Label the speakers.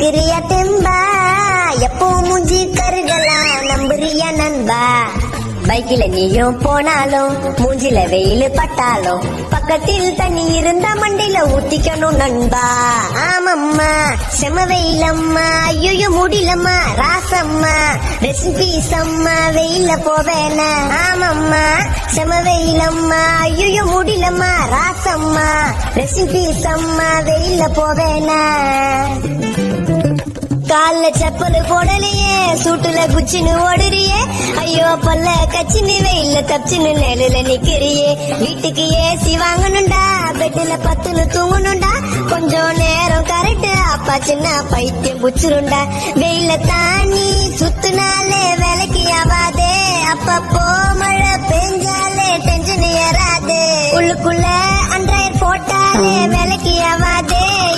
Speaker 1: இருக்கிறியா தெம்பா, எப்போ மூஞ்சி கருகலாம் நம்புறியா நண்பா. பைக்கில நீயும் போனாலும் மூஞ்சில வெயில் பட்டாலும் பக்கத்தில் தண்ணி இருந்தா மண்டையில ஊத்திக்கணும் நண்பா. ஆமம்மா செம வெயிலம்மா, ஐயோ முடியலம்மா ராசம்மா, ரெசிபீஸ் அம்மா வெயில போவேனா. ஆமம்மா செம வெயிலம்மா, ஐயோ முடியலம்மா ராசம்மா, ரெசிபீஸ் அம்மா வெயில போவேனா. கால்ல செப்பல் போடலையே, சூட்டுல குச்சின்னு ஓடுறியே, ஐயோ பல்ல கச்சின்னு வெயில்ல தப்பிச்சுன்னு நிழல நிக்கிறியே. வீட்டுக்கு ஏசி வாங்கணும்டா, பெட்டுல பத்துன்னு தூங்கணும்டா, கொஞ்சம் நேரம் கரெக்ட் அப்பா சின்ன பைத்தியம் புச்சிருண்டா. வெயில தாண்டி சுத்துனாலே வேலைக்கு ஆவாதே, அப்பப்போ மழை பெஞ்சாலே டென்ஷன் ஏறாது, உள்ளுக்குள்ள அன்றாயிரம் போட்டாலே